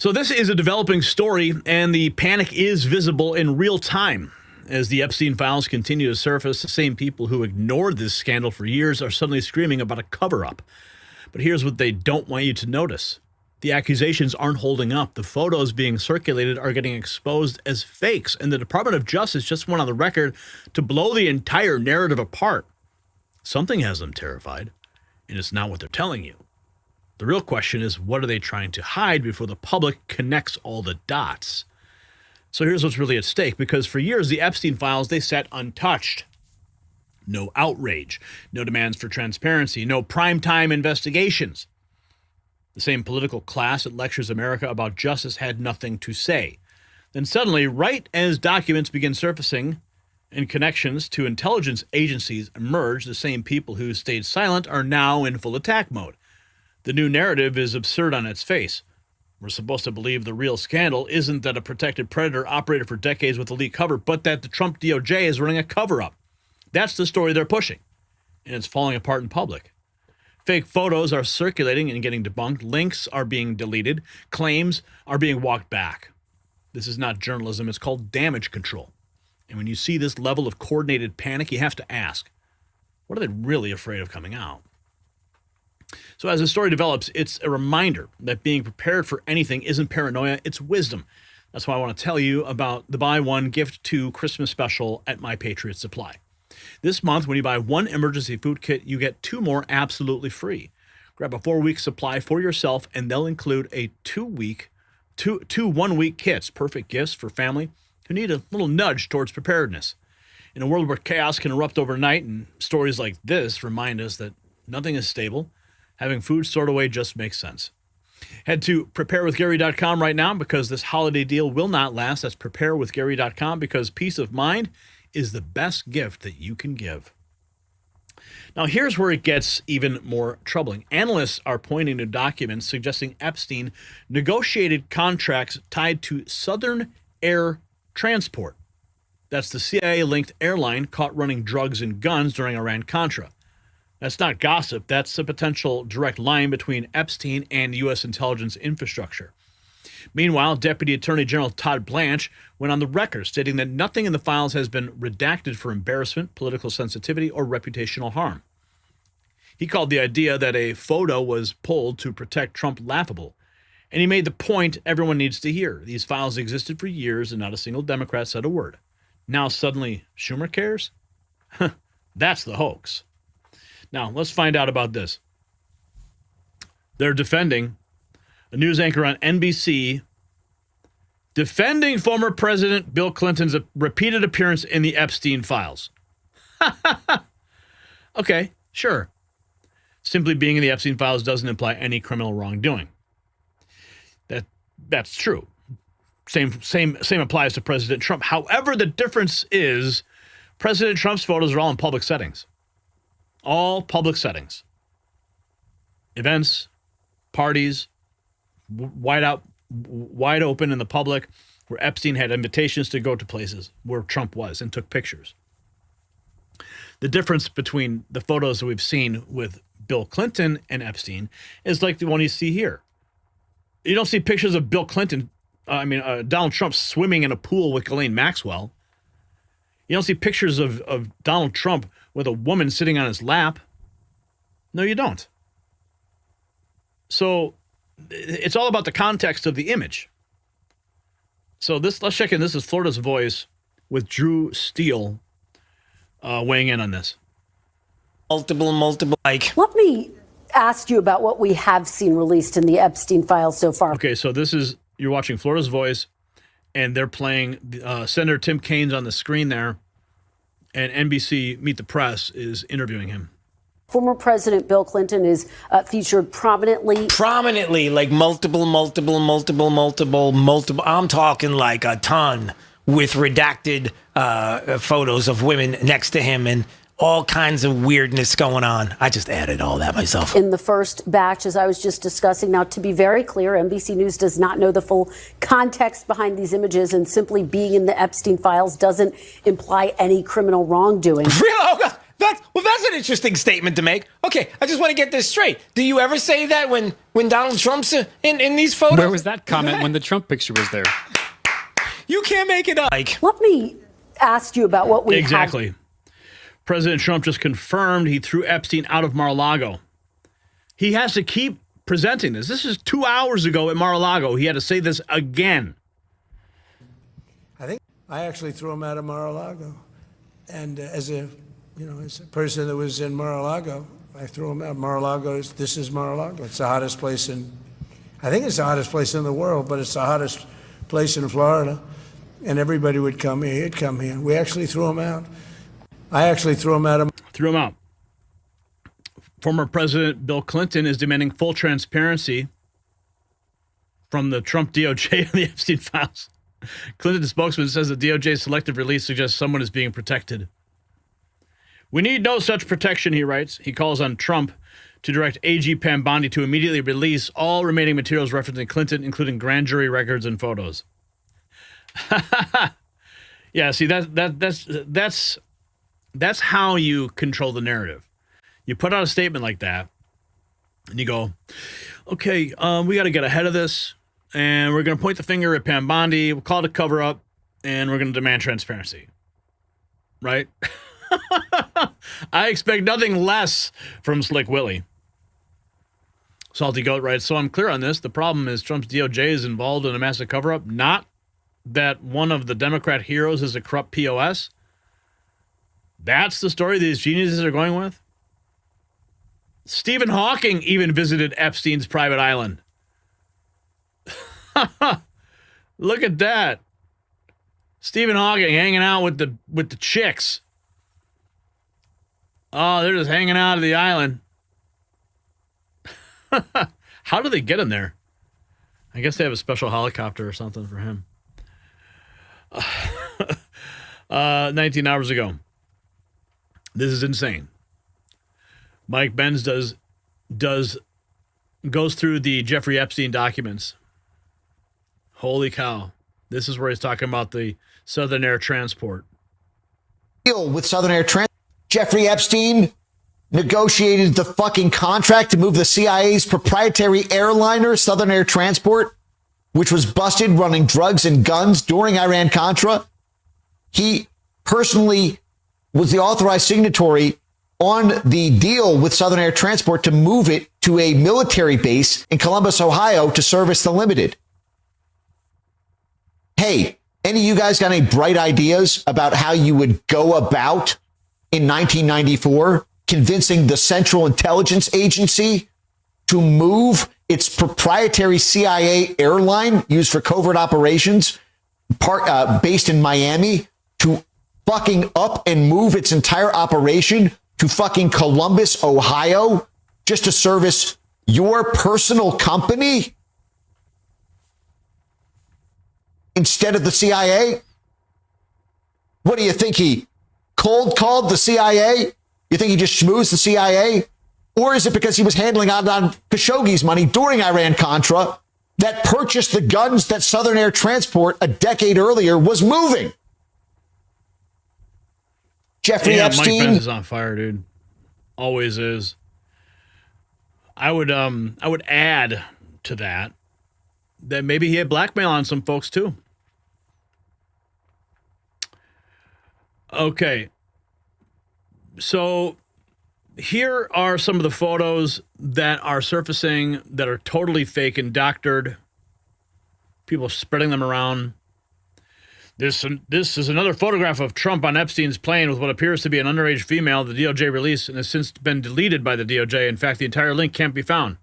So this is a developing story, and the panic is visible in real time. As the Epstein files continue to surface, the same people who ignored this scandal for years are suddenly screaming about a cover-up. But here's what they don't want you to notice. The accusations aren't holding up. The photos being circulated are getting exposed as fakes, and the Department of Justice just went on the record to blow the entire narrative apart. Something has them terrified, and it's not what they're telling you. The real question is, what are they trying to hide before the public connects all the dots? So here's what's really at stake, because for years, the Epstein files, they sat untouched. No outrage, no demands for transparency, no primetime investigations. The same political class that lectures America about justice had nothing to say. Then suddenly, right as documents begin surfacing and connections to intelligence agencies emerge, the same people who stayed silent are now in full attack mode. The new narrative is absurd on its face. We're supposed to believe the real scandal isn't that a protected predator operated for decades with elite cover, but that the Trump DOJ is running a cover-up. That's the story they're pushing, and it's falling apart in public. Fake photos are circulating and getting debunked. Links are being deleted. Claims are being walked back. This is not journalism. It's called damage control. And when you see this level of coordinated panic, you have to ask, what are they really afraid of coming out? So as the story develops, it's a reminder that being prepared for anything isn't paranoia, it's wisdom. That's why I want to tell you about the Buy One, Gift Two Christmas special at My Patriot Supply. This month, when you buy one emergency food kit, you get 2 more absolutely free. Grab a 4-week supply for yourself, and they'll include a 2 one-week kits, perfect gifts for family who need a little nudge towards preparedness. In a world where chaos can erupt overnight, and stories like this remind us that nothing is stable, having food stored away just makes sense. Head to preparewithgary.com right now, because this holiday deal will not last. That's preparewithgary.com, because peace of mind is the best gift that you can give. Now, here's where it gets even more troubling. Analysts are pointing to documents suggesting Epstein negotiated contracts tied to Southern Air Transport. That's the CIA-linked airline caught running drugs and guns during Iran-Contra. That's not gossip. That's a potential direct line between Epstein and U.S. intelligence infrastructure. Meanwhile, Deputy Attorney General Todd Blanche went on the record stating that nothing in the files has been redacted for embarrassment, political sensitivity, or reputational harm. He called the idea that a photo was pulled to protect Trump laughable, and he made the point everyone needs to hear. These files existed for years, and not a single Democrat said a word. Now suddenly, Schumer cares? That's the hoax. Now, let's find out about this. They're defending a news anchor on NBC, defending former President Bill Clinton's repeated appearance in the Epstein files. Okay, sure. Simply being in the Epstein files doesn't imply any criminal wrongdoing. That's true. Same applies to President Trump. However, the difference is President Trump's photos are all in public settings. All public settings. Events, parties, wide open in the public, where Epstein had invitations to go to places where Trump was and took pictures. The difference between the photos that we've seen with Bill Clinton and Epstein is like the one you see here. You don't see pictures of Bill Clinton, Donald Trump swimming in a pool with Ghislaine Maxwell. You don't see pictures of Donald Trump with a woman sitting on his lap. No, you don't. So it's all about the context of the image. So let's check in. This is Florida's Voice with Drew Steele weighing in on this. Multiple. Let me ask you about what we have seen released in the Epstein files so far. Okay, so you're watching Florida's Voice, and they're playing Senator Tim Kaine's on the screen there, and NBC Meet the Press is interviewing him. Former President Bill Clinton is featured prominently. Like multiple. I'm talking like a ton, with redacted photos of women next to him and all kinds of weirdness going on. I just added all that myself. In the first batch, as I was just discussing. Now, to be very clear, NBC News does not know the full context behind these images, and simply being in the Epstein files doesn't imply any criminal wrongdoing. That's an interesting statement to make. Okay, I just want to get this straight. Do you ever say that when Donald Trump's in these photos? Where was that comment when the Trump picture was there? You can't make it up. Like, Let me ask you about what we Exactly. President Trump just confirmed he threw Epstein out of Mar-a-Lago. He has to keep presenting this. This is 2 hours ago at Mar-a-Lago. He had to say this again. I think I actually threw him out of Mar-a-Lago, and as a person that was in Mar-a-Lago, I threw him out. This is Mar-a-Lago. It's the hottest place I think it's the hottest place in the world, but it's the hottest place in Florida, and everybody would come here. He'd come here. We actually threw him out. I actually threw him out. Threw him out. Former President Bill Clinton is demanding full transparency from the Trump DOJ and the Epstein files. Clinton's spokesman says the DOJ's selective release suggests someone is being protected. We need no such protection, he writes. He calls on Trump to direct AG Pam Bondi to immediately release all remaining materials referencing Clinton, including grand jury records and photos. Yeah, see, that's how you control the narrative. You put out a statement like that, and you go, okay, we got to get ahead of this, and we're going to point the finger at Pam Bondi, we'll call it a cover-up, and we're going to demand transparency. Right? I expect nothing less from Slick Willie. Salty Goat writes, so I'm clear on this. The problem is Trump's DOJ is involved in a massive cover-up, not that one of the Democrat heroes is a corrupt POS. That's the story these geniuses are going with? Stephen Hawking even visited Epstein's private island. Look at that. Stephen Hawking hanging out with the chicks. Oh, they're just hanging out at the island. How do they get him there? I guess they have a special helicopter or something for him. 19 hours ago. This is insane. Mike Benz goes through the Jeffrey Epstein documents. Holy cow. This is where he's talking about the Southern Air Transport. Deal with Southern Air Transport. Jeffrey Epstein negotiated the fucking contract to move the CIA's proprietary airliner, Southern Air Transport, which was busted running drugs and guns during Iran-Contra. He personally was the authorized signatory on the deal with Southern Air Transport to move it to a military base in Columbus, Ohio to service the limited. Hey, any of you guys got any bright ideas about how you would go about in 1994 convincing the Central Intelligence Agency to move its proprietary CIA airline used for covert operations based in Miami to fucking up and move its entire operation to fucking Columbus, Ohio, just to service your personal company instead of the CIA? What do you think, he cold called the CIA? You think he just schmoozed the CIA? Or is it because he was handling out on Khashoggi's money during Iran-Contra that purchased the guns that Southern Air Transport a decade earlier was moving? Jeffrey Epstein. Mike Benz is on fire, dude. Always is. I would add to that maybe he had blackmail on some folks too. Okay. So here are some of the photos that are surfacing that are totally fake and doctored. People spreading them around. This is another photograph of Trump on Epstein's plane with what appears to be an underage female. The DOJ released and has since been deleted by the DOJ. In fact, the entire link can't be found.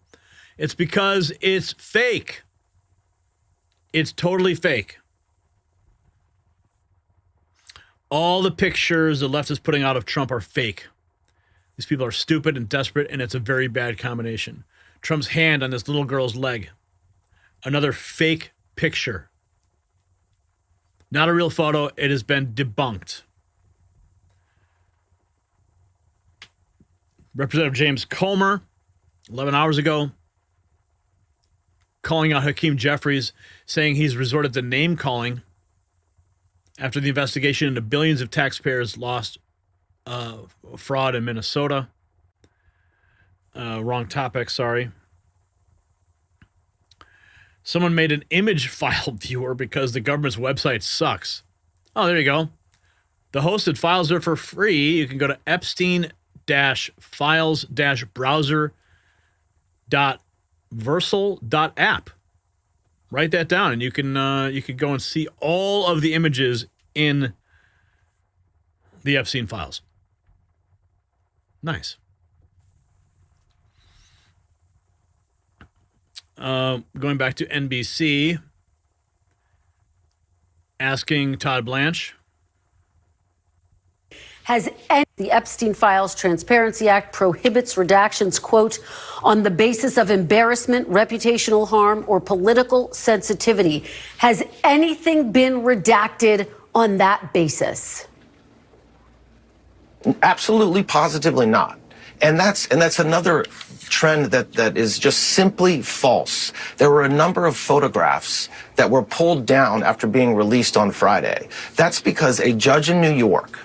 It's because it's fake. It's totally fake. All the pictures the left is putting out of Trump are fake. These people are stupid and desperate, and it's a very bad combination. Trump's hand on this little girl's leg. Another fake picture. Not a real photo. It has been debunked. Representative James Comer, 11 hours ago, calling out Hakeem Jeffries, saying he's resorted to name calling after the investigation into billions of taxpayers lost fraud in Minnesota. Wrong topic, sorry. Someone made an image file viewer because the government's website sucks. Oh, there you go. The hosted files are for free. You can go to epstein-files-browser.versal.app. Write that down, and you can go and see all of the images in the Epstein files. Nice. Going back to NBC, asking Todd Blanche. The Epstein Files Transparency Act prohibits redactions, quote, on the basis of embarrassment, reputational harm, or political sensitivity. Has anything been redacted on that basis? Absolutely, positively not. And that's another trend that is just simply false. There were a number of photographs that were pulled down after being released on Friday. That's because a judge in New York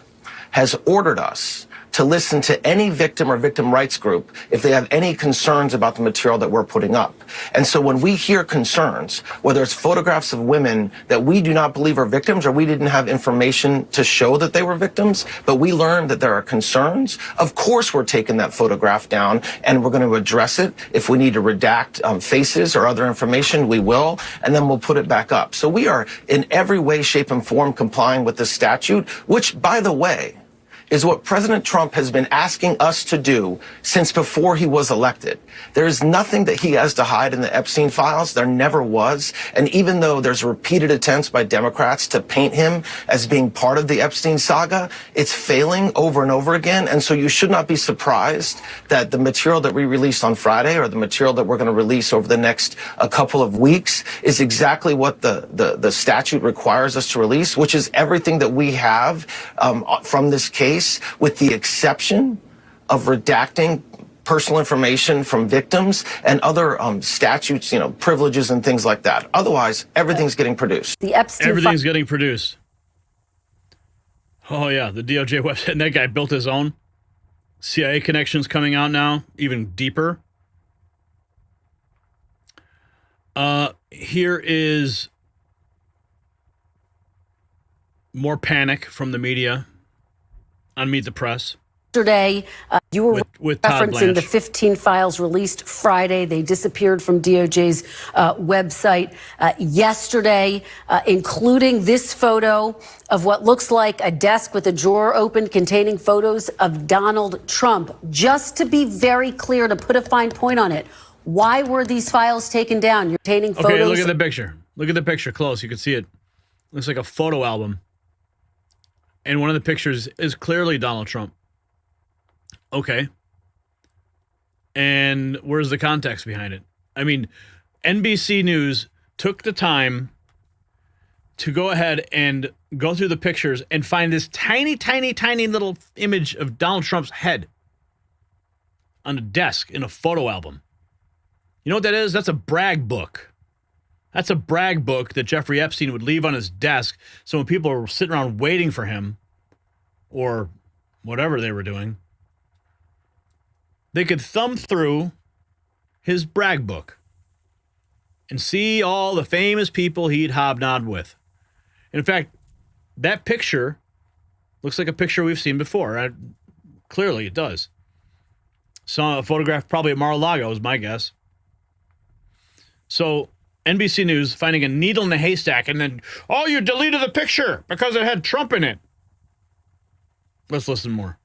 has ordered us to listen to any victim or victim rights group if they have any concerns about the material that we're putting up. And so when we hear concerns, whether it's photographs of women that we do not believe are victims or we didn't have information to show that they were victims, but we learned that there are concerns, of course we're taking that photograph down and we're going to address it. If we need to redact faces or other information, we will, and then we'll put it back up. So we are in every way, shape, and form complying with this statute, which, by the way, is what President Trump has been asking us to do since before he was elected. There is nothing that he has to hide in the Epstein files. There never was. And even though there's repeated attempts by Democrats to paint him as being part of the Epstein saga, it's failing over and over again. And so you should not be surprised that the material that we released on Friday or the material that we're going to release over the next couple of weeks is exactly what the statute requires us to release, which is everything that we have from this case, with the exception of redacting personal information from victims and other statutes, privileges and things like that. Otherwise, everything's getting produced. Everything's getting produced. Oh, yeah, the DOJ website. And that guy built his own. CIA connections coming out now, even deeper. Here is more panic from the media on Meet the Press. Yesterday, you were with Todd referencing the Blanche. 15 files released Friday. They disappeared from DOJ's website yesterday, including this photo of what looks like a desk with a drawer open containing photos of Donald Trump. Just to be very clear, to put a fine point on it, why were these files taken down? You're obtaining photos. Okay, look at the picture. Look at the picture close. You can see it. Looks like a photo album. And one of the pictures is clearly Donald Trump. Okay. And where's the context behind it? I mean, NBC News took the time to go ahead and go through the pictures and find this tiny, tiny, tiny little image of Donald Trump's head on a desk in a photo album. You know what that is? That's a brag book. That's a brag book that Jeffrey Epstein would leave on his desk. So when people were sitting around waiting for him or whatever they were doing, they could thumb through his brag book and see all the famous people he'd hobnobbed with. In fact, that picture looks like a picture we've seen before. Clearly, it does. Saw a photograph probably at Mar-a-Lago is my guess. So NBC News finding a needle in a haystack and then, oh, you deleted the picture because it had Trump in it. Let's listen more.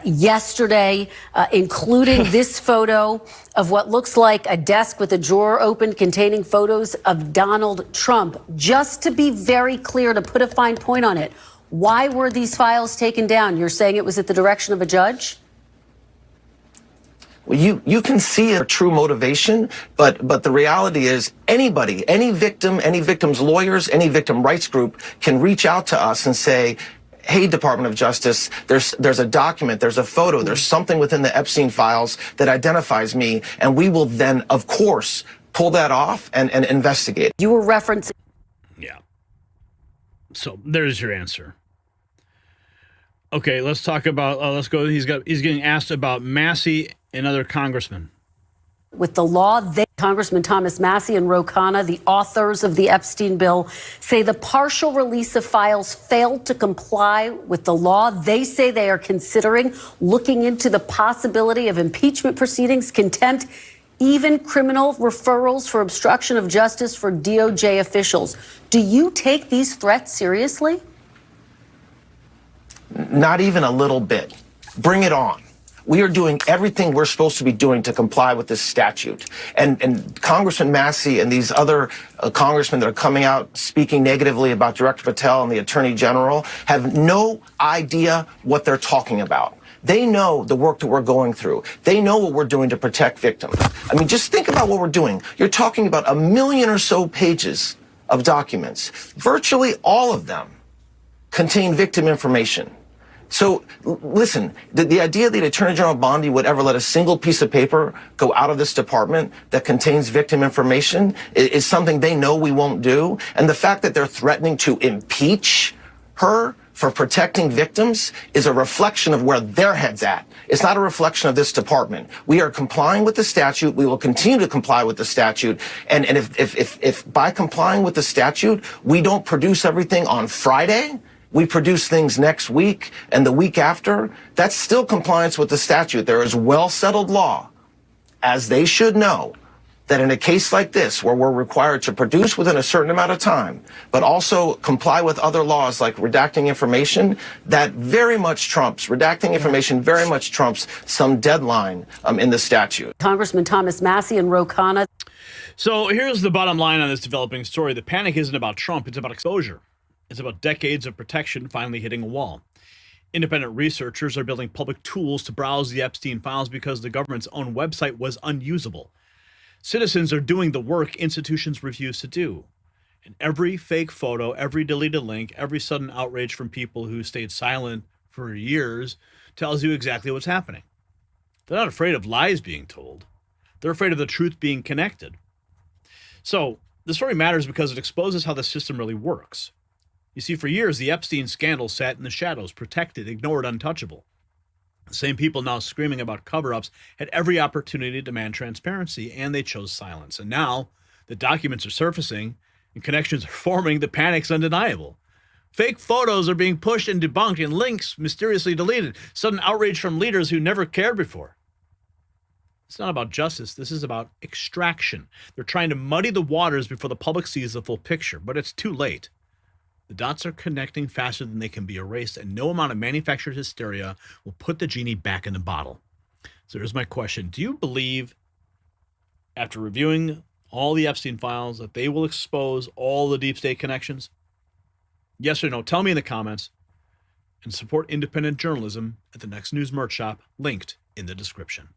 Yesterday, including this photo of what looks like a desk with a drawer open containing photos of Donald Trump. Just to be very clear, to put a fine point on it, why were these files taken down? You're saying it was at the direction of a judge? Well, you can see a true motivation, but the reality is anybody, any victim's lawyers, any victim rights group can reach out to us and say, hey, Department of Justice, there's a document, there's a photo, there's something within the Epstein files that identifies me, and we will then, of course, pull that off and investigate. You were referencing. Yeah. So there's your answer. Okay, let's talk about, let's go. He's getting asked about Massey and other congressmen. With the law, Congressman Thomas Massey and Ro Khanna, the authors of the Epstein bill, say the partial release of files failed to comply with the law. They say they are considering looking into the possibility of impeachment proceedings, contempt, even criminal referrals for obstruction of justice for DOJ officials. Do you take these threats seriously? Not even a little bit. Bring it on. We are doing everything we're supposed to be doing to comply with this statute. And Congressman Massey and these other congressmen that are coming out speaking negatively about Director Patel and the Attorney General have no idea what they're talking about. They know the work that we're going through. They know what we're doing to protect victims. I mean, just think about what we're doing. You're talking about 1 million or so pages of documents. Virtually all of them contain victim information. So, listen, the idea that Attorney General Bondi would ever let a single piece of paper go out of this department that contains victim information is something they know we won't do. And the fact that they're threatening to impeach her for protecting victims is a reflection of where their head's at. It's not a reflection of this department. We are complying with the statute. We will continue to comply with the statute. And if by complying with the statute, we don't produce everything on Friday, we produce things next week and the week after, that's still compliance with the statute. There is well-settled law, as they should know, that in a case like this, where we're required to produce within a certain amount of time, but also comply with other laws like redacting information, that very much trumps, redacting information very much trumps some deadline in the statute. Congressman Thomas Massey and Ro Khanna. So here's the bottom line on this developing story. The panic isn't about Trump. It's about exposure. It's about decades of protection finally hitting a wall. Independent researchers are building public tools to browse the Epstein files because the government's own website was unusable. Citizens are doing the work institutions refuse to do. And every fake photo, every deleted link, every sudden outrage from people who stayed silent for years tells you exactly what's happening. They're not afraid of lies being told. They're afraid of the truth being connected. So the story matters because it exposes how the system really works. You see, for years, the Epstein scandal sat in the shadows, protected, ignored, untouchable. The same people now screaming about cover-ups had every opportunity to demand transparency, and they chose silence. And now, the documents are surfacing, and connections are forming. The panic's undeniable. Fake photos are being pushed and debunked, and links mysteriously deleted. Sudden outrage from leaders who never cared before. It's not about justice. This is about extraction. They're trying to muddy the waters before the public sees the full picture, but it's too late. The dots are connecting faster than they can be erased, and no amount of manufactured hysteria will put the genie back in the bottle. So here's my question. Do you believe, after reviewing all the Epstein files, that they will expose all the deep state connections? Yes or no? Tell me in the comments. And support independent journalism at the next news merch shop, linked in the description.